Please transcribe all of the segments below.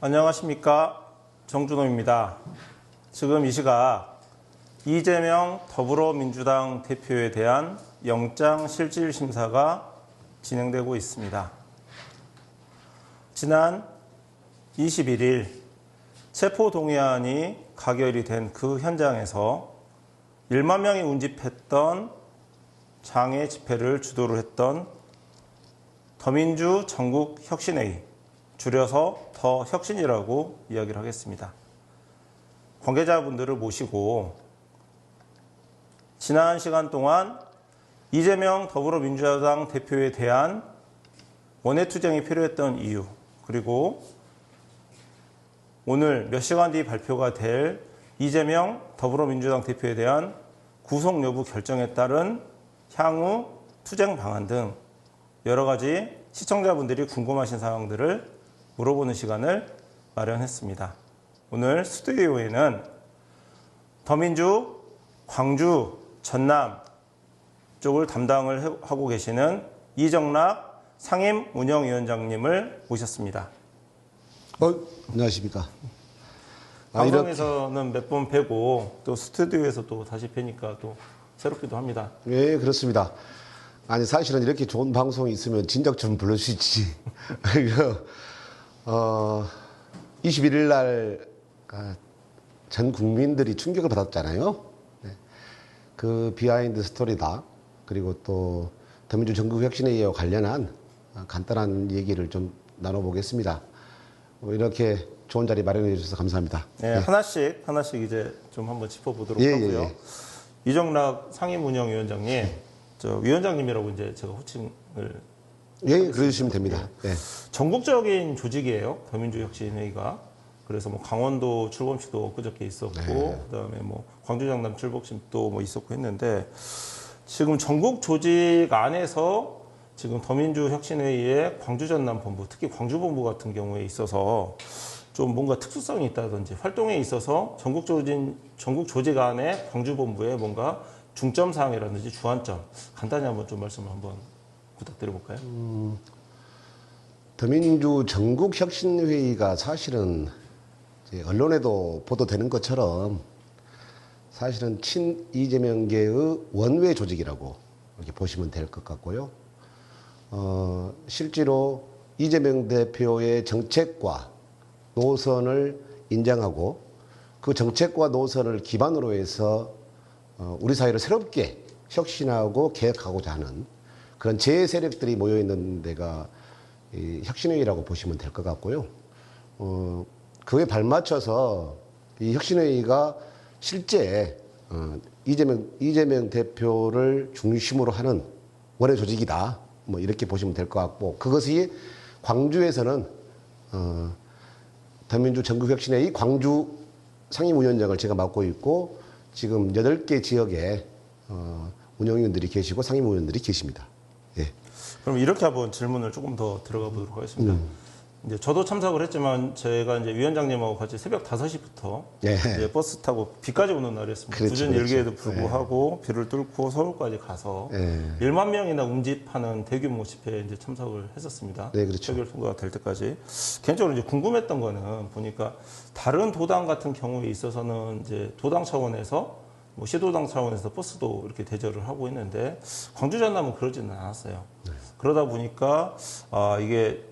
안녕하십니까, 정준호입니다. 지금 이 시각 이재명 더불어민주당 대표에 대한 영장실질심사가 진행되고 있습니다. 지난 21일 체포동의안이 가결이 된 그 현장에서 1만 명이 운집했던 장애 집회를 주도를 했던 더민주 전국혁신회의, 줄여서 더혁신이라고 이야기를 하겠습니다. 관계자분들을 모시고 지난 시간 동안 이재명 더불어민주당 대표에 대한 원해투쟁이 필요했던 이유, 그리고 오늘 몇 시간 뒤 발표가 될 이재명 더불어민주당 대표에 대한 구속 여부 결정에 따른 향후 투쟁 방안 등 여러 가지 시청자분들이 궁금하신 사항들을 물어보는 시간을 마련했습니다. 오늘 스튜디오에는 더민주, 광주, 전남 쪽을 담당을 하고 계시는 이정락 상임운영위원장님을 모셨습니다. 안녕하십니까. 방송에서는 몇 번 뵈고 또 스튜디오에서 또 다시 뵈니까 또 새롭기도 합니다. 네, 그렇습니다. 아니, 사실은 이렇게 좋은 방송이 있으면 진작 좀 불러주시지. 21일 날 전 국민들이 충격을 받았잖아요. 네. 그 비하인드 스토리다. 그리고 또 더민주 전국혁신회의와 관련한 간단한 얘기를 좀 나눠보겠습니다. 이렇게 좋은 자리 마련해 주셔서 감사합니다. 네, 네. 하나씩 이제 좀 한번 짚어보도록 하고요. 예. 이정락 상임운영위원장님, 저 위원장님이라고 이제 제가 호칭을 그러시면 됩니다. 네. 전국적인 조직이에요, 더민주혁신회의가. 그래서 뭐 강원도 출범식도 그저께 있었고, 네. 그다음에 뭐 광주 장남 출범식도 뭐 있었고 했는데, 지금 전국 조직 안에서 지금 더민주혁신회의의 광주 전남 본부, 특히 광주 본부 같은 경우에 있어서 좀 뭔가 특수성이 있다든지 활동에 있어서 전국 조직 안에 광주 본부에 뭔가 중점 사항이라든지 주안점 간단히 한번 좀 말씀을 한번 부탁드려볼까요? 더민주 전국혁신회의가 사실은 언론에도 보도되는 것처럼 사실은 친 이재명계의 원외 조직이라고 이렇게 보시면 될 것 같고요. 실제로 이재명 대표의 정책과 노선을 인정하고 그 정책과 노선을 기반으로 해서 우리 사회를 새롭게 혁신하고 개혁하고자 하는 그런 제 세력들이 모여있는 데가 이 혁신회의라고 보시면 될 것 같고요. 그에 발맞춰서 이 혁신회의가 실제 이재명 대표를 중심으로 하는 원외 조직이다. 뭐 이렇게 보시면 될 것 같고, 그것이 광주에서는 더민주 전국혁신회의 광주 상임위원장을 제가 맡고 있고, 지금 8개 지역에 운영위원들이 계시고 상임위원들이 계십니다. 예. 그럼 이렇게 한번 질문을 조금 더 들어가 보도록 하겠습니다. 이제 저도 참석을 했지만 제가 이제 위원장님하고 같이 새벽 5시부터 예. 이제 버스 타고 비까지 오는 날이었습니다. 그렇죠, 부진 일기에도 불구하고 비를 뚫고 서울까지 가서 1만 명이나 운집하는 대규모 집회에 이제 참석을 했었습니다. 네, 그렇죠. 표결 통과가 될 때까지. 개인적으로 이제 궁금했던 거는 보니까 다른 도당 같은 경우에 있어서는 이제 도당 차원에서 뭐 시도당 차원에서 버스도 이렇게 대절을 하고 있는데 광주 전남은 그러지는 않았어요. 네. 그러다 보니까 이게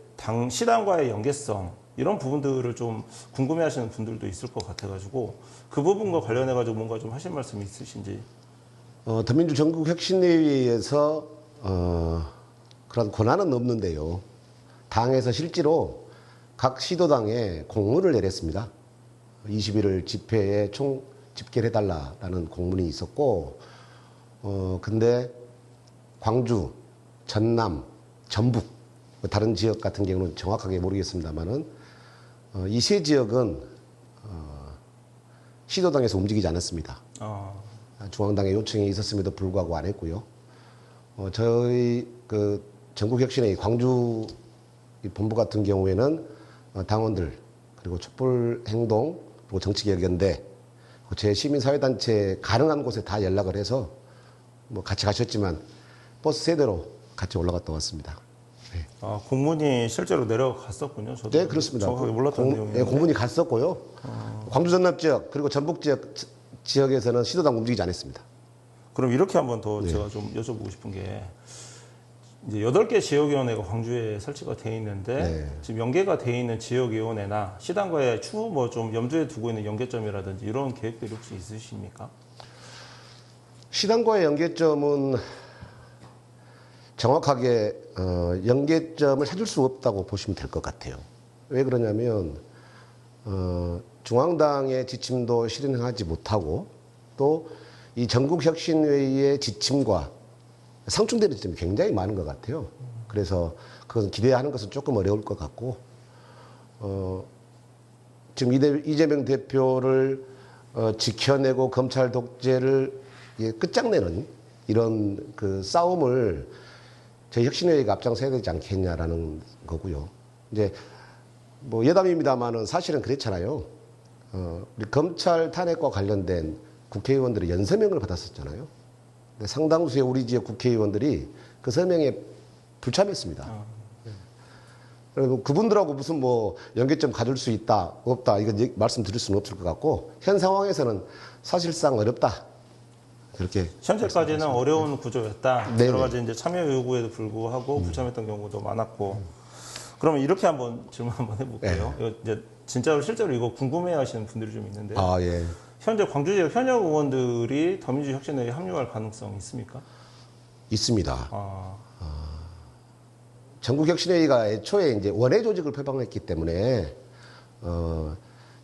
시당과의 연계성 이런 부분들을 좀 궁금해하시는 분들도 있을 것 같아가지고 그 부분과 관련해가지고 뭔가 좀 하실 말씀이 있으신지. 더민주 전국혁신회의에서 그런 권한은 없는데요. 당에서 실제로 각 시도당에 공문을 내렸습니다. 21일 집회에 총 집결해달라라는 공문이 있었고, 근데 광주, 전남, 전북, 다른 지역 같은 경우는 정확하게 모르겠습니다만은 이 세 지역은 시도당에서 움직이지 않았습니다. 중앙당의 요청이 있었음에도 불구하고 안 했고요. 저희 그 전국혁신회의 광주 본부 같은 경우에는 당원들 그리고 촛불행동 그리고 정치개혁연대 제 시민사회단체 가능한 곳에 다 연락을 해서 뭐 같이 가셨지만 버스 세대로 같이 올라갔다 왔습니다. 공문이 실제로 내려갔었군요. 저도 네, 그렇습니다. 정확하게 몰랐던 내용이에요. 공문이 갔었고요. 광주 전남 지역 그리고 전북 지역에서는 시도당 움직이지 않았습니다. 그럼 이렇게 한번 더 제가 좀 여쭤보고 싶은 게 이제 8개 지역위원회가 광주에 설치가 돼 있는데 지금 연계가 돼 있는 지역위원회나 시당과의 추후 뭐 좀 염두에 두고 있는 연계점이라든지 이런 계획들이 혹시 있으십니까? 시당과의 연계점은 정확하게 연계점을 찾을 수 없다고 보시면 될 것 같아요. 왜 그러냐면 중앙당의 지침도 실행하지 못하고 또 이 전국혁신회의의 지침과 상충되는 지점이 굉장히 많은 것 같아요. 그래서 그건 기대하는 것은 조금 어려울 것 같고 지금 이재명 대표를 지켜내고 검찰 독재를 끝장내는 이런 그 싸움을 저희 혁신회의가 앞장서야 되지 않겠냐라는 거고요. 이제 뭐 여담입니다만은 사실은 그랬잖아요. 우리 검찰 탄핵과 관련된 국회의원들의 연서명을 받았었잖아요. 근데 상당수의 우리 지역 국회의원들이 그 서명에 불참했습니다. 그리고 그분들하고 무슨 뭐 연계점 가질 수 있다, 없다, 이거 말씀드릴 수는 없을 것 같고, 현 상황에서는 사실상 어렵다. 그렇게. 현재까지는 어려운 구조였다. 네네. 여러 가지 이제 참여 요구에도 불구하고 불참했던 경우도 많았고. 그러면 이렇게 한번 질문 한번 해볼게요. 이거 이제 진짜로 실제로 이거 궁금해하시는 분들이 좀 있는데. 예. 현재 광주 지역 현역 의원들이 더민주 혁신회에 합류할 가능성이 있습니까? 있습니다. 전국혁신회의가 애초에 이제 원외 조직을 표방했기 때문에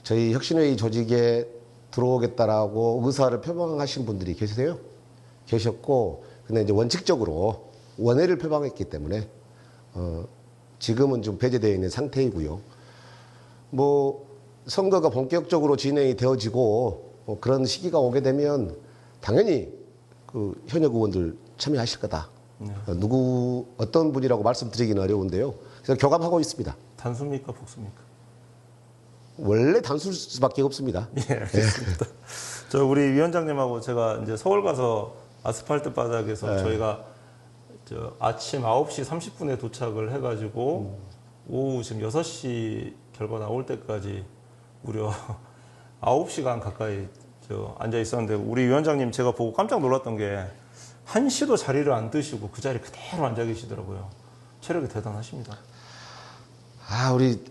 저희 혁신회의 조직에 들어오겠다라고 의사를 표방하신 분들이 계셨고, 근데 이제 원칙적으로 원외를 표방했기 때문에 지금은 좀 배제되어 있는 상태이고요. 뭐 선거가 본격적으로 진행이 되어지고 그런 시기가 오게 되면 당연히 그 현역 의원들 참여하실 거다. 어떤 분이라고 말씀드리기는 어려운데요. 그래서 교감하고 있습니다. 단수입니까, 복수입니까? 원래 단수일 수밖에 없습니다. 예, 알겠습니다. 저 우리 위원장님하고 제가 이제 서울 가서 아스팔트 바닥에서 저희가 아침 9시 30분에 도착을 해가지고 오후 지금 6시 결과 나올 때까지 무려 9시간 가까이 앉아 있었는데, 우리 위원장님 제가 보고 깜짝 놀랐던 게 1시도 자리를 안 드시고 그 자리에 그대로 앉아 계시더라고요. 체력이 대단하십니다. 우리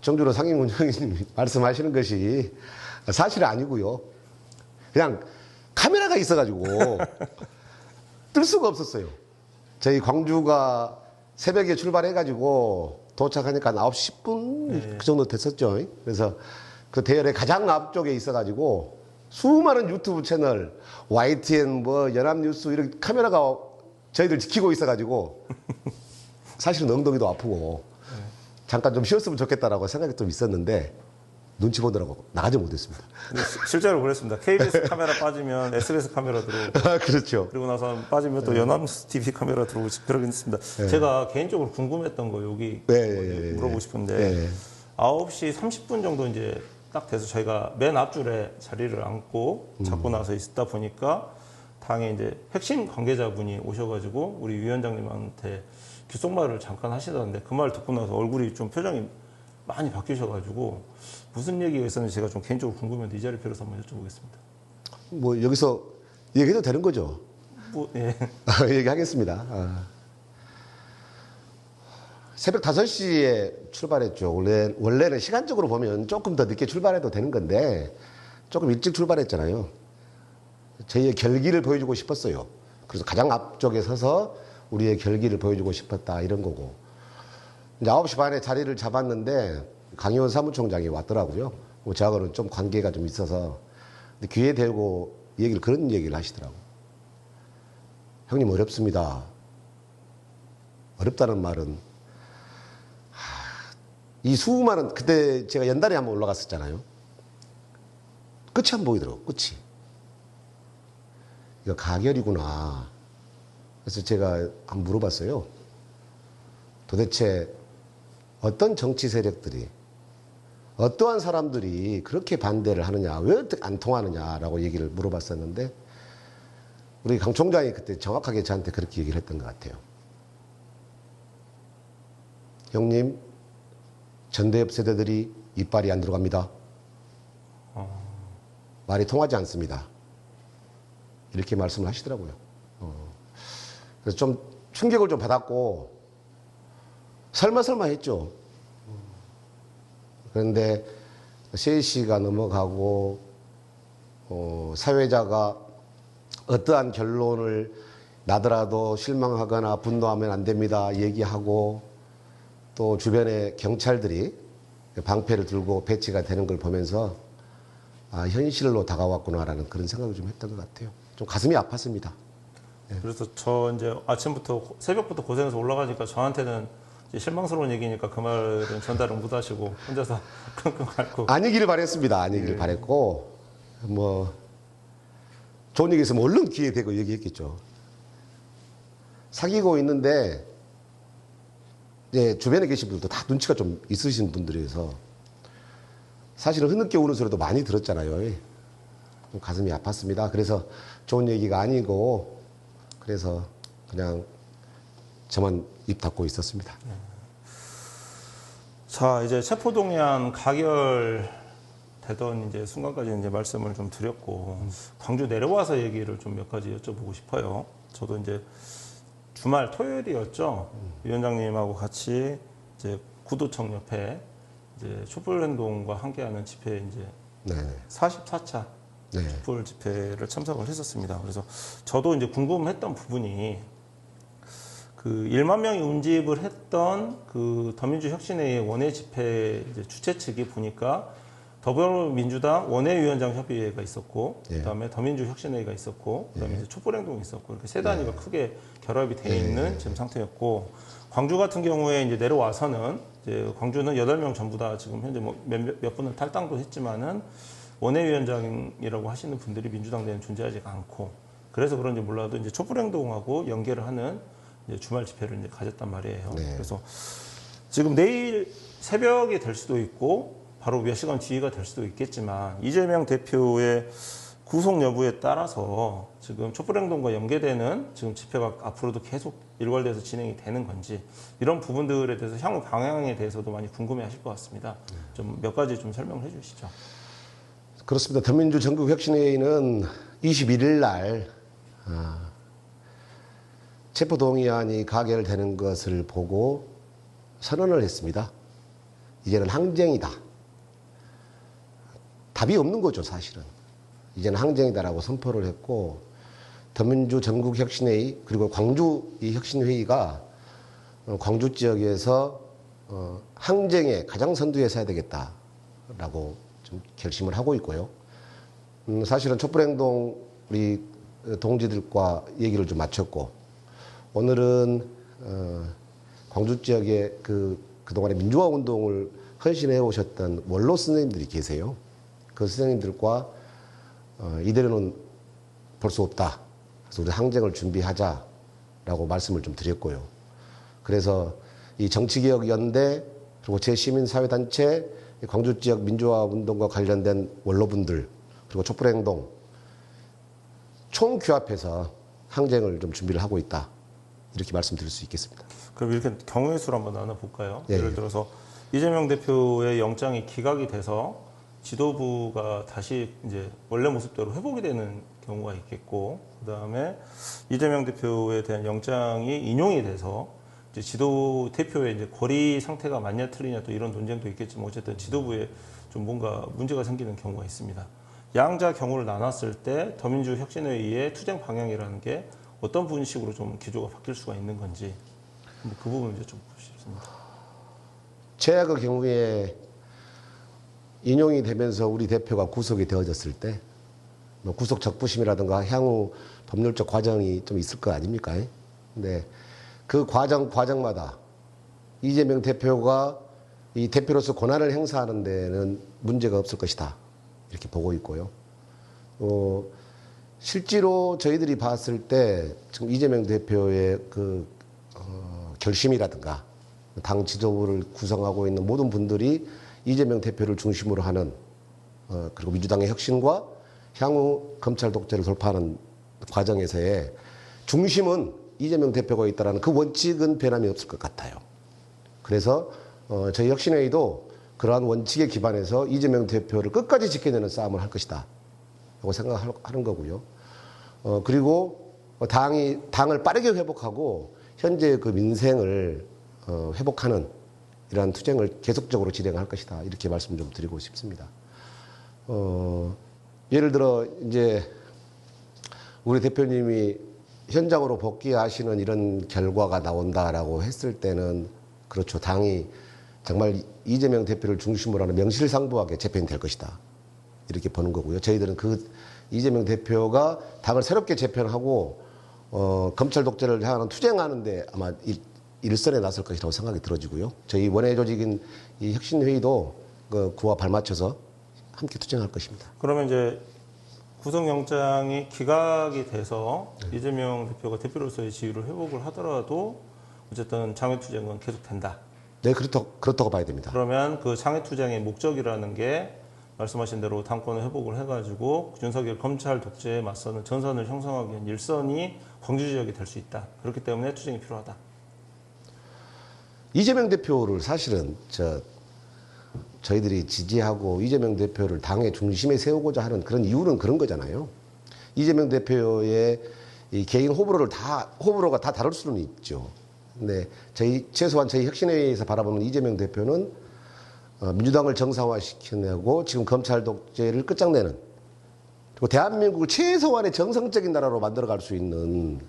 정준호 상임위원장님 말씀하시는 것이 사실은 아니고요. 그냥 카메라가 있어가지고 뜰 수가 없었어요. 저희 광주가 새벽에 출발해가지고 도착하니까 9시 10분 그 정도 됐었죠. 그래서 그 대열의 가장 앞쪽에 있어가지고 수많은 유튜브 채널, YTN, 뭐 연합뉴스 이렇게 카메라가 저희들 지키고 있어가지고 사실은 엉덩이도 아프고 잠깐 좀 쉬었으면 좋겠다라고 생각이 좀 있었는데 눈치 보느라고 나가지 못했습니다. 실제로 그랬습니다. KBS 카메라 빠지면 SBS 카메라 들어오고. 그렇죠. 그리고 나서 빠지면 또 연합뉴스 TV 카메라 들어오고 그러긴 했습니다. 제가 개인적으로 궁금했던 거 여기 물어보고 싶은데 9시 30분 정도 이제 딱 돼서 저희가 맨 앞줄에 자리를 앉고 잡고 나서 있다 보니까 당에 이제 핵심 관계자분이 오셔가지고 우리 위원장님한테 귓속말을 잠깐 하시던데 그 말 듣고 나서 얼굴이 좀 표정이 많이 바뀌셔가지고 무슨 얘기가 있었는지 제가 좀 개인적으로 궁금했는데 이 자리 빌어서 한번 여쭤보겠습니다. 뭐 여기서 얘기해도 되는 거죠? 예. 얘기하겠습니다. 새벽 5시에 출발했죠. 원래는 시간적으로 보면 조금 더 늦게 출발해도 되는 건데 조금 일찍 출발했잖아요. 저희의 결기를 보여주고 싶었어요. 그래서 가장 앞쪽에 서서 우리의 결기를 보여주고 싶었다 이런 거고, 이제 9시 반에 자리를 잡았는데 강의원 사무총장이 왔더라고요. 저하고는 좀 관계가 좀 있어서 귀에 대고 그런 얘기를 하시더라고요. 형님 어렵습니다. 어렵다는 말은 이 수많은, 그때 제가 연달에 한번 올라갔었잖아요. 끝이 안 보이더라고요. 끝이. 이거 가결이구나. 그래서 제가 한번 물어봤어요. 도대체 어떤 정치 세력들이, 어떠한 사람들이 그렇게 반대를 하느냐, 왜 안 통하느냐라고 얘기를 물어봤었는데 우리 강 총장이 그때 정확하게 저한테 그렇게 얘기를 했던 것 같아요. 형님, 전대협 세대들이 이빨이 안 들어갑니다. 말이 통하지 않습니다. 이렇게 말씀을 하시더라고요. 그래서 좀 충격을 좀 받았고, 설마 했죠. 그런데 3시가 넘어가고, 사회자가 어떠한 결론을 나더라도 실망하거나 분노하면 안 됩니다. 얘기하고, 또 주변에 경찰들이 방패를 들고 배치가 되는 걸 보면서 현실로 다가왔구나라는 그런 생각을 좀 했던 것 같아요. 좀 가슴이 아팠습니다. 그래서 저 이제 아침부터 새벽부터 고생해서 올라가니까 저한테는 이제 실망스러운 얘기니까 그 말은 전달을 못 하시고 혼자서 끙끙 앓고. 아니기를 바랬습니다. 아니기를 바랬고, 뭐 좋은 얘기 있으면 얼른 귀에 대고 얘기했겠죠. 사귀고 있는데 이제 주변에 계신 분들도 다 눈치가 좀 있으신 분들이어서 사실은 흐느껴 우는 소리도 많이 들었잖아요. 좀 가슴이 아팠습니다. 그래서 좋은 얘기가 아니고 그래서 그냥 저만 입 닫고 있었습니다. 자, 이제 체포동의안 가결되던 이제 순간까지 이제 말씀을 좀 드렸고, 광주 내려와서 얘기를 좀 몇 가지 여쭤보고 싶어요. 저도 이제 주말 토요일이었죠. 위원장님하고 같이 이제 구도청 옆에 이제 촛불행동과 함께하는 집회 이제 44차 촛불 집회를 참석을 했었습니다. 그래서 저도 이제 궁금했던 부분이 그 1만 명이 운집을 했던 그 더민주혁신회의 원외 집회 이제 주최 측이 보니까 더불어민주당 원외위원장 협의회가 있었고, 그다음에 더민주혁신회의가 있었고, 그다음에 이제 촛불행동이 있었고, 이렇게 세 단위가 크게 결합이 돼 있는 지금 상태였고, 광주 같은 경우에 이제 내려와서는 이제 광주는 8명 전부 다 지금 현재 뭐 몇 분은 탈당도 했지만은 원외위원장이라고 하시는 분들이 민주당 내에는 존재하지가 않고, 그래서 그런지 몰라도 이제 촛불행동하고 연계를 하는 이제 주말 집회를 이제 가졌단 말이에요. 그래서 지금 내일 새벽이 될 수도 있고, 바로 몇 시간 뒤가 될 수도 있겠지만 이재명 대표의 구속 여부에 따라서 지금 촛불행동과 연계되는 지금 집회가 앞으로도 계속 일괄돼서 진행이 되는 건지 이런 부분들에 대해서 향후 방향에 대해서도 많이 궁금해하실 것 같습니다. 좀 몇 가지 좀 설명을 해주시죠. 그렇습니다. 더민주 전국혁신회의는 21일 날 체포동의안이 가결되는 것을 보고 선언을 했습니다. 이제는 항쟁이다. 답이 없는 거죠, 사실은. 이제는 항쟁이다라고 선포를 했고, 더민주 전국혁신회의 그리고 광주 이 혁신회의가 광주 지역에서 항쟁의 가장 선두에 서야 되겠다라고 좀 결심을 하고 있고요. 사실은 촛불행동 우리 동지들과 얘기를 좀 마쳤고, 오늘은 광주 지역에 그동안의 민주화 운동을 헌신해 오셨던 원로 선생님들이 계세요. 그 선생님들과 이대로는 볼 수 없다. 그래서 우리 항쟁을 준비하자라고 말씀을 좀 드렸고요. 그래서 이 정치개혁연대 그리고 제시민사회단체 광주 지역 민주화 운동과 관련된 원로분들 그리고 촛불행동 총규합해서 항쟁을 좀 준비를 하고 있다. 이렇게 말씀드릴 수 있겠습니다. 그럼 이렇게 경우의 수를 한번 나눠볼까요? 예를 들어서 이재명 대표의 영장이 기각이 돼서 지도부가 다시 이제 원래 모습대로 회복이 되는 경우가 있겠고, 그 다음에 이재명 대표에 대한 영장이 인용이 돼서 이제 지도 대표의 이제 거리 상태가 맞냐 틀리냐 또 이런 논쟁도 있겠지만 어쨌든 지도부에 좀 뭔가 문제가 생기는 경우가 있습니다. 양자 경우를 나눴을 때 더민주혁신회의의 투쟁 방향이라는 게 어떤 분식으로 좀 기조가 바뀔 수가 있는 건지 그 부분을 이제 좀 보고 싶습니다. 최악의 경우에 인용이 되면서 우리 대표가 구속이 되어졌을 때 뭐 구속 적부심이라든가 향후 법률적 과정이 좀 있을 거 아닙니까? 근데 그 과정마다 이재명 대표가 이 대표로서 권한을 행사하는 데는 문제가 없을 것이다. 이렇게 보고 있고요. 실제로 저희들이 봤을 때 지금 이재명 대표의 결심이라든가 당 지도부를 구성하고 있는 모든 분들이 이재명 대표를 중심으로 하는 그리고 민주당의 혁신과 향후 검찰 독재를 돌파하는 과정에서의 중심은 이재명 대표가 있다는 그 원칙은 변함이 없을 것 같아요. 그래서 저희 혁신회의도 그러한 원칙에 기반해서 이재명 대표를 끝까지 지켜내는 싸움을 할 것이다 라고 생각하는 거고요. 그리고 당을 빠르게 회복하고 현재 그 민생을 회복하는 이러한 투쟁을 계속적으로 진행할 것이다. 이렇게 말씀 좀 드리고 싶습니다. 예를 들어 이제 우리 대표님이 현장으로 복귀하시는 이런 결과가 나온다라고 했을 때는 그렇죠. 당이 정말 이재명 대표를 중심으로 하는 명실상부하게 재편이 될 것이다. 이렇게 보는 거고요. 저희들은 그 이재명 대표가 당을 새롭게 재편하고 검찰 독재를 향하는 투쟁하는데 아마 일선에 나설 것이라고 생각이 들어지고요. 저희 원외 조직인 이 혁신회의도 그와 발맞춰서 함께 투쟁할 것입니다. 그러면 이제 구속영장이 기각이 돼서 이재명 대표가 대표로서의 지위를 회복을 하더라도 어쨌든 장외투쟁은 계속된다. 네, 그렇다고 봐야 됩니다. 그러면 그 장외투쟁의 목적이라는 게 말씀하신 대로 당권을 회복을 해가지고 윤석열 검찰 독재에 맞서는 전선을 형성하기 위한 일선이 광주 지역이 될 수 있다. 그렇기 때문에 투쟁이 필요하다. 이재명 대표를 사실은 저희들이 지지하고 이재명 대표를 당의 중심에 세우고자 하는 그런 이유는 그런 거잖아요. 이재명 대표의 이 개인 호불호가 다 다를 수는 있죠. 근데 최소한 저희 혁신회의에서 바라보는 이재명 대표는 민주당을 정상화시켜내고 지금 검찰 독재를 끝장내는 그리고 대한민국을 최소한의 정상적인 나라로 만들어갈 수 있는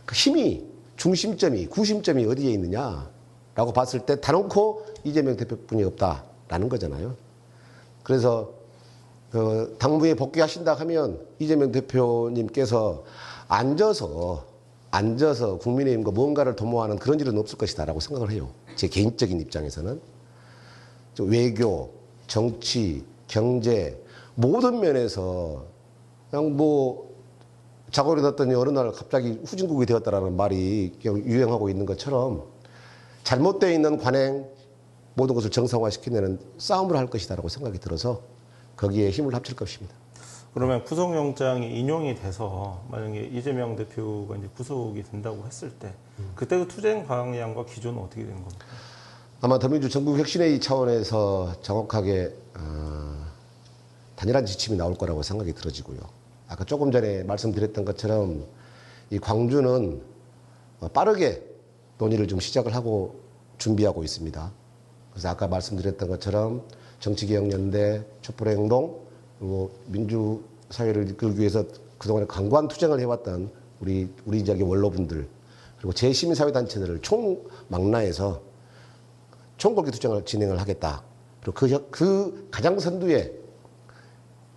그 힘이 중심점이 구심점이 어디에 있느냐라고 봤을 때 단언코 이재명 대표뿐이 없다라는 거잖아요. 그래서 당무에 복귀하신다 하면 이재명 대표님께서 앉아서 국민의힘과 무언가를 도모하는 그런 일은 없을 것이다라고 생각을 해요. 제 개인적인 입장에서는. 외교, 정치, 경제 모든 면에서 그냥 자고 일어났더니 어느 날 갑자기 후진국이 되었다라는 말이 유행하고 있는 것처럼 잘못되어 있는 관행 모든 것을 정상화시키는 싸움을 할 것이다라고 생각이 들어서 거기에 힘을 합칠 것입니다. 그러면 구속영장이 인용이 돼서 만약에 이재명 대표가 이제 구속이 된다고 했을 때 그때 그 투쟁 방향과 기조는 어떻게 되는 겁니까? 아마 더민주 전국혁신회의 차원에서 정확하게 단일한 지침이 나올 거라고 생각이 들어지고요. 아까 조금 전에 말씀드렸던 것처럼 이 광주는 빠르게 논의를 좀 시작을 하고 준비하고 있습니다. 그래서 아까 말씀드렸던 것처럼 정치개혁연대, 촛불행동, 그리고 민주사회를 이끌기 위해서 그동안에 강고한 투쟁을 해왔던 우리 지역의 원로분들, 그리고 제시민사회단체들을 총망라해서 총궐기 투쟁을 진행을 하겠다. 그리고 그 가장 선두에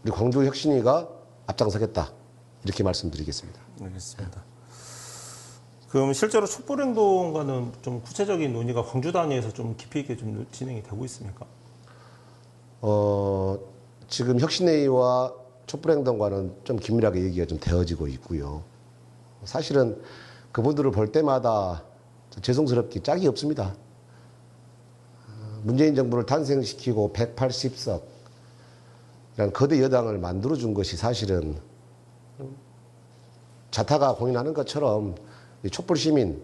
우리 광주 혁신위가 앞장서겠다. 이렇게 말씀드리겠습니다. 알겠습니다. 그럼 실제로 촛불행동과는 좀 구체적인 논의가 광주 단위에서 좀 깊이 있게 좀 진행이 되고 있습니까? 지금 혁신회의와 촛불행동과는 좀 긴밀하게 얘기가 좀 되어지고 있고요. 사실은 그분들을 볼 때마다 죄송스럽게 짝이 없습니다. 문재인 정부를 탄생시키고 180석 이런 거대 여당을 만들어준 것이 사실은 자타가 공인하는 것처럼 촛불 시민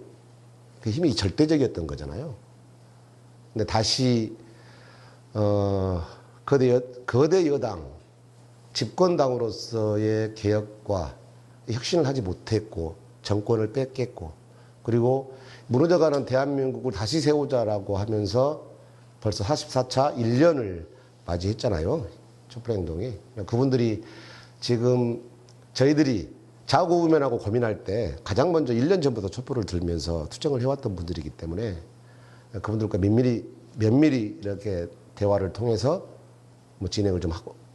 그 힘이 절대적이었던 거잖아요. 근데 다시 거대 여당 집권당으로서의 개혁과 혁신을 하지 못했고 정권을 뺏겼고 그리고 무너져가는 대한민국을 다시 세우자라고 하면서 벌써 44차 1년을 맞이했잖아요. 촛불행동이. 그분들이 지금 저희들이 자고우면하고 고민할 때 가장 먼저 1년 전부터 촛불을 들면서 투쟁을 해왔던 분들이기 때문에 그분들과 면밀히 이렇게 대화를 통해서 진행을 좀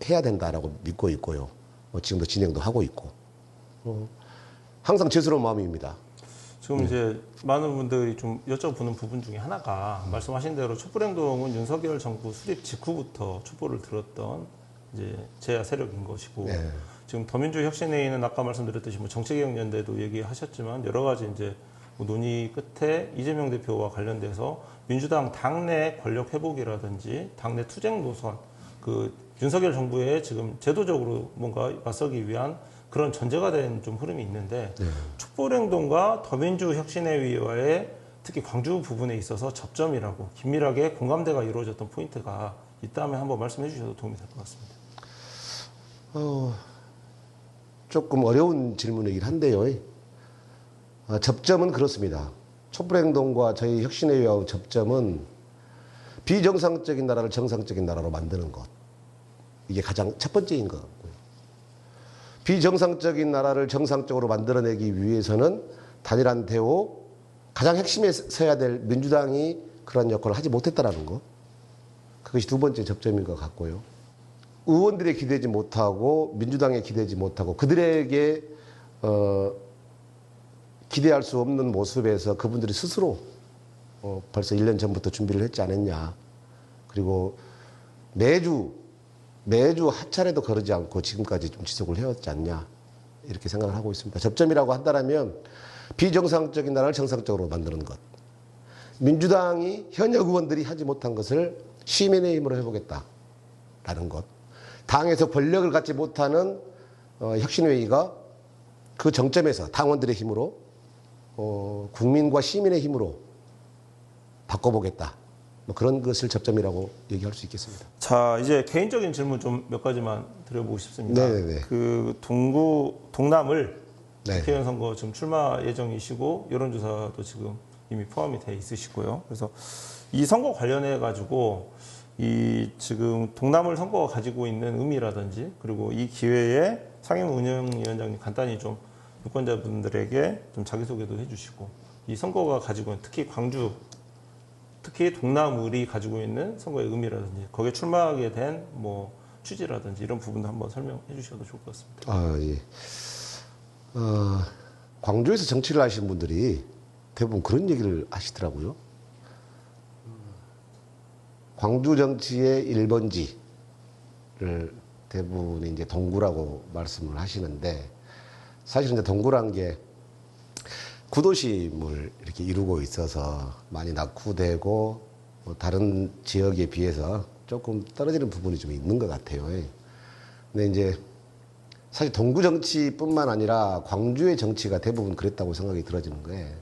해야 된다라고 믿고 있고요. 지금도 진행도 하고 있고. 항상 죄스러운 마음입니다. 지금 이제 많은 분들이 좀 여쭤보는 부분 중에 하나가 말씀하신 대로 촛불행동은 윤석열 정부 수립 직후부터 촛불을 들었던 이제 제야 세력인 것이고 네. 지금 더민주혁신회의는 아까 말씀드렸듯이 정치개혁연대도 얘기하셨지만 여러 가지 이제 논의 끝에 이재명 대표와 관련돼서 민주당 당내 권력 회복이라든지 당내 투쟁 노선 그 윤석열 정부에 지금 제도적으로 뭔가 맞서기 위한 그런 전제가 된 좀 흐름이 있는데 촛불행동과 더민주혁신회의와의 특히 광주 부분에 있어서 접점이라고 긴밀하게 공감대가 이루어졌던 포인트가 있다면 한번 말씀해 주셔도 도움이 될 것 같습니다. 조금 어려운 질문이긴 한데요. 접점은 그렇습니다. 촛불행동과 저희 혁신회의와 접점은 비정상적인 나라를 정상적인 나라로 만드는 것. 이게 가장 첫 번째인 것 같고요. 비정상적인 나라를 정상적으로 만들어내기 위해서는 단일한 대우, 가장 핵심에 서야 될 민주당이 그런 역할을 하지 못했다라는 것. 그것이 두 번째 접점인 것 같고요. 의원들에 기대지 못하고 민주당에 기대지 못하고 그들에게 기대할 수 없는 모습에서 그분들이 스스로 벌써 1년 전부터 준비를 했지 않았냐. 그리고 매주 하차례도 거르지 않고 지금까지 좀 지속을 해왔지 않냐. 이렇게 생각을 하고 있습니다. 접점이라고 한다면 비정상적인 나라를 정상적으로 만드는 것. 민주당이 현역 의원들이 하지 못한 것을 시민의 힘으로 해보겠다라는 것. 당에서 권력을 갖지 못하는 혁신회의가 그 정점에서 당원들의 힘으로 국민과 시민의 힘으로 바꿔보겠다. 뭐 그런 것을 접점이라고 얘기할 수 있겠습니다. 자, 이제 개인적인 질문 좀 몇 가지만 드려보고 싶습니다. 네네네. 그 동남을 네. 국회의원 선거 지금 출마 예정이시고 여론조사도 지금 이미 포함이 돼 있으시고요. 그래서 이 선거 관련해 가지고 이 지금 동남을 선거가 가지고 있는 의미라든지 그리고 이 기회에 상임운영위원장님 간단히 좀 유권자분들에게 좀 자기소개도 해주시고 이 선거가 가지고 있는 특히 광주 특히 동남을이 가지고 있는 선거의 의미라든지 거기에 출마하게 된 뭐 취지라든지 이런 부분도 한번 설명해 주셔도 좋을 것 같습니다. 아, 예. 광주에서 정치를 하시는 분들이 대부분 그런 얘기를 하시더라고요. 광주 정치의 1번지를 대부분이 이제 동구라고 말씀을 하시는데 사실은 이제 동구란 게 구도심을 이렇게 이루고 있어서 많이 낙후되고 뭐 다른 지역에 비해서 조금 떨어지는 부분이 좀 있는 것 같아요. 근데 이제 사실 동구 정치뿐만 아니라 광주의 정치가 대부분 그랬다고 생각이 들어지는 거예요.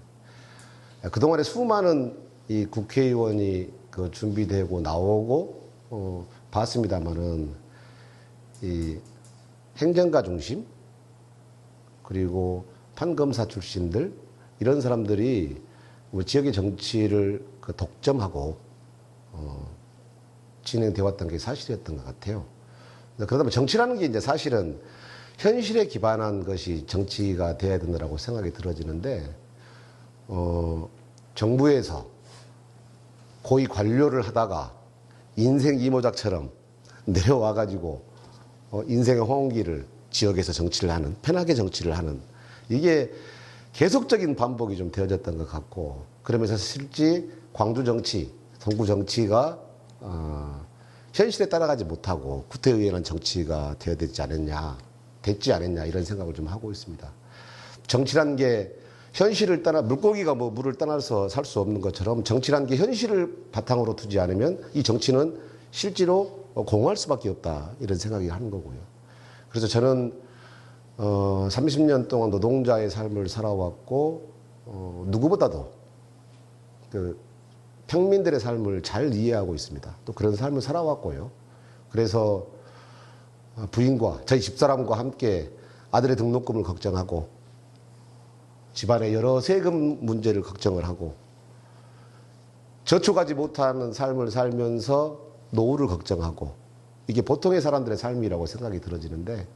그동안에 수많은 이 국회의원이 그 준비되고 나오고 봤습니다만은 이 행정가 중심 그리고 판검사 출신들 이런 사람들이 뭐 지역의 정치를 그 독점하고 진행되어 왔던 게 사실이었던 것 같아요. 그러다 보면 정치라는 게 이제 사실은 현실에 기반한 것이 정치가 돼야 된다고 생각이 들어지는데 정부에서 고위 관료를 하다가 인생 이모작처럼 내려와가지고 인생의 호응기를 지역에서 정치를 하는 편하게 정치를 하는 이게 계속적인 반복이 좀 되어졌던 것 같고 그러면서 실제 광주 정치, 동구 정치가 현실에 따라가지 못하고 구태의연한 정치가 되어야 됐지 않았냐 이런 생각을 좀 하고 있습니다. 정치란 게 현실을 떠나 물고기가 뭐 물을 떠나서 살 수 없는 것처럼 정치란 게 현실을 바탕으로 두지 않으면 이 정치는 실제로 공허할 수밖에 없다 이런 생각이 하는 거고요. 그래서 저는 30년 동안 노동자의 삶을 살아왔고 누구보다도 그 평민들의 삶을 잘 이해하고 있습니다. 또 그런 삶을 살아왔고요. 그래서 부인과 저희 집사람과 함께 아들의 등록금을 걱정하고 집안의 여러 세금 문제를 걱정을 하고 저축하지 못하는 삶을 살면서 노후를 걱정하고 이게 보통의 사람들의 삶이라고 생각이 들어지는데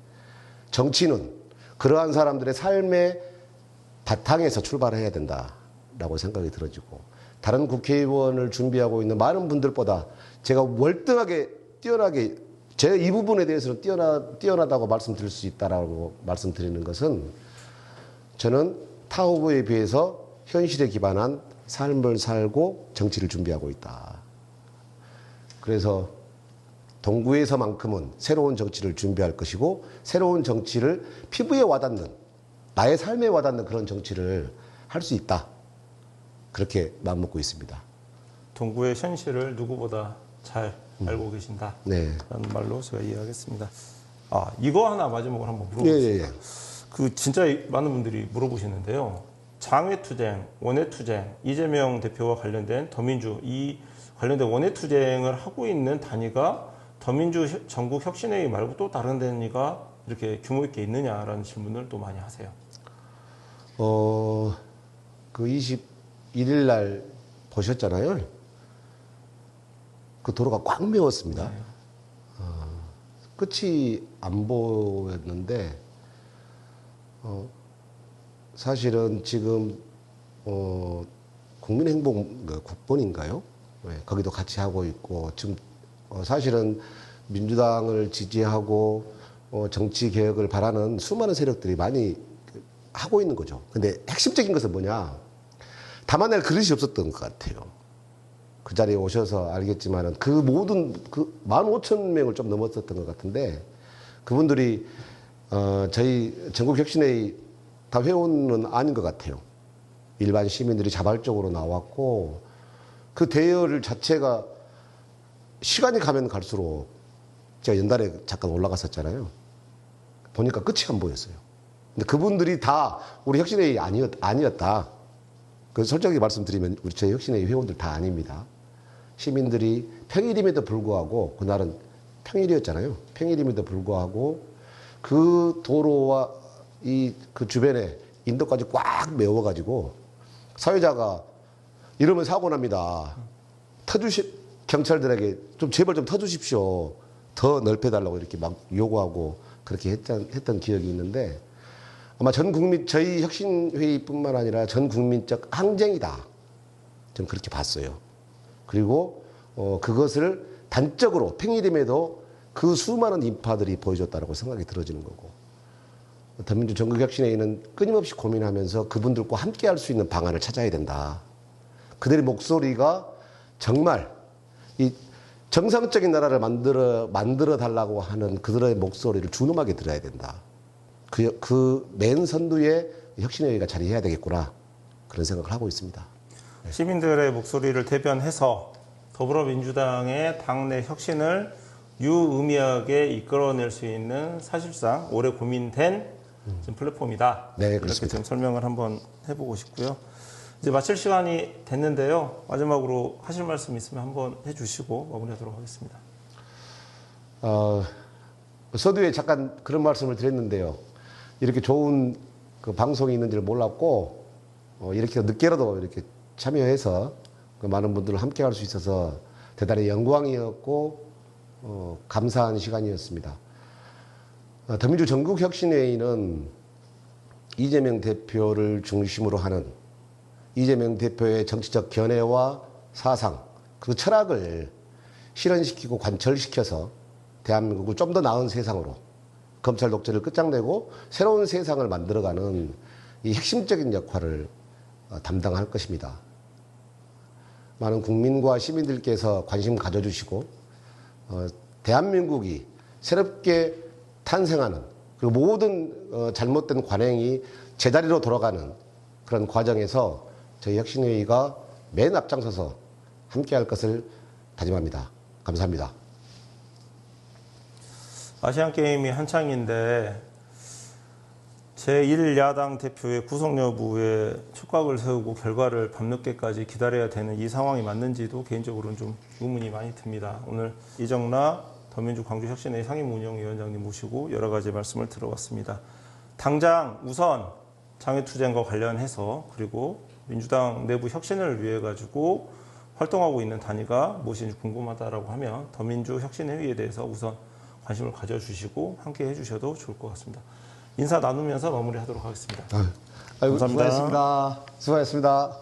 정치는 그러한 사람들의 삶의 바탕에서 출발해야 된다라고 생각이 들어지고 다른 국회의원을 준비하고 있는 많은 분들보다 제가 월등하게 뛰어나게 제 이 부분에 대해서는 뛰어나다고 말씀드릴 수 있다라고 말씀드리는 것은 저는 타 후보에 비해서 현실에 기반한 삶을 살고 정치를 준비하고 있다. 그래서 동구에서만큼은 새로운 정치를 준비할 것이고 새로운 정치를 피부에 와닿는 나의 삶에 와닿는 그런 정치를 할 수 있다. 그렇게 마음먹고 있습니다. 동구의 현실을 누구보다 잘 알고 계신다. 네. 라는 말로 제가 이해하겠습니다. 이거 하나 마지막으로 한번 물어보겠습니다. 그 진짜 많은 분들이 물어보시는데요. 장외투쟁, 원외투쟁, 이재명 대표와 관련된 더민주 이 관련된 원외투쟁을 하고 있는 단위가 더민주 전국혁신회의 말고 또 다른 단위가 이렇게 규모 있게 있느냐라는 질문을 또 많이 하세요. 그 21일 날 보셨잖아요. 그 도로가 꽉 메웠습니다. 네. 끝이 안 보였는데, 사실은 지금, 국민행복 국본인가요? 네, 거기도 같이 하고 있고, 지금, 사실은 민주당을 지지하고, 정치 개혁을 바라는 수많은 세력들이 많이 하고 있는 거죠. 근데 핵심적인 것은 뭐냐? 담아낼 그릇이 없었던 것 같아요. 그 자리에 오셔서 알겠지만은 그 모든 그 15,000명을 좀 넘었었던 것 같은데 그분들이 저희 전국혁신회의 다 회원은 아닌 것 같아요. 일반 시민들이 자발적으로 나왔고 그 대열 자체가 시간이 가면 갈수록 제가 연달에 잠깐 올라갔었잖아요. 보니까 끝이 안 보였어요. 근데 그분들이 다 우리 혁신회의 아니었다. 그 솔직히 말씀드리면 우리 저희 혁신회의 회원들 다 아닙니다. 시민들이 평일임에도 불구하고 그날은 평일이었잖아요. 평일임에도 불구하고 그 도로와 그 주변에 인도까지 꽉 메워가지고 사회자가 이러면 사고 납니다. 경찰들에게 좀 제발 좀 터주십시오. 더 넓혀달라고 이렇게 막 요구하고 그렇게 했던 기억이 있는데 아마 전 국민, 저희 혁신회의뿐만 아니라 전 국민적 항쟁이다. 저는 그렇게 봤어요. 그리고 그것을 단적으로 평일임에도 그 수많은 인파들이 보여줬다라고 생각이 들어지는 거고 더민주 전국혁신회의는 끊임없이 고민하면서 그분들과 함께 할 수 있는 방안을 찾아야 된다. 그들의 목소리가 정말 이 정상적인 나라를 만들어 달라고 하는 그들의 목소리를 준엄하게 들어야 된다. 그 맨 선두에 혁신회의가 자리해야 되겠구나. 그런 생각을 하고 있습니다. 시민들의 목소리를 대변해서 더불어민주당의 당내 혁신을 유의미하게 이끌어낼 수 있는 사실상 오래 고민된 플랫폼이다. 네, 이렇게 좀 설명을 한번 해보고 싶고요. 이제 마칠 시간이 됐는데요. 마지막으로 하실 말씀 있으면 한번 해주시고 마무리하도록 하겠습니다. 서두에 잠깐 그런 말씀을 드렸는데요. 이렇게 좋은 그 방송이 있는지를 몰랐고 이렇게 늦게라도 이렇게 참여해서 그 많은 분들을 함께 할 수 있어서 대단히 영광이었고 감사한 시간이었습니다. 더민주 전국혁신회의는 이재명 대표를 중심으로 하는 이재명 대표의 정치적 견해와 사상, 그 철학을 실현시키고 관철시켜서 대한민국을 좀 더 나은 세상으로 검찰 독재를 끝장내고 새로운 세상을 만들어가는 이 핵심적인 역할을 담당할 것입니다. 많은 국민과 시민들께서 관심 가져주시고 대한민국이 새롭게 탄생하는 그리고 모든 잘못된 관행이 제자리로 돌아가는 그런 과정에서 저희 혁신회의가 맨 앞장서서 함께할 것을 다짐합니다. 감사합니다. 아시안게임이 한창인데 제1야당 대표의 구속 여부에 촉각을 세우고 결과를 밤늦게까지 기다려야 되는 이 상황이 맞는지도 개인적으로는 좀 의문이 많이 듭니다. 오늘 이정라 더민주 광주혁신회의 상임운영위원장님 모시고 여러 가지 말씀을 들어봤습니다. 당장 우선 장외투쟁과 관련해서 그리고 민주당 내부 혁신을 위해 가지고 활동하고 있는 단위가 무엇인지 궁금하다라고 하면 더민주 혁신회의에 대해서 우선 관심을 가져주시고 함께 해주셔도 좋을 것 같습니다. 인사 나누면서 마무리하도록 하겠습니다. 아이고, 감사합니다. 수고하셨습니다. 수고하셨습니다.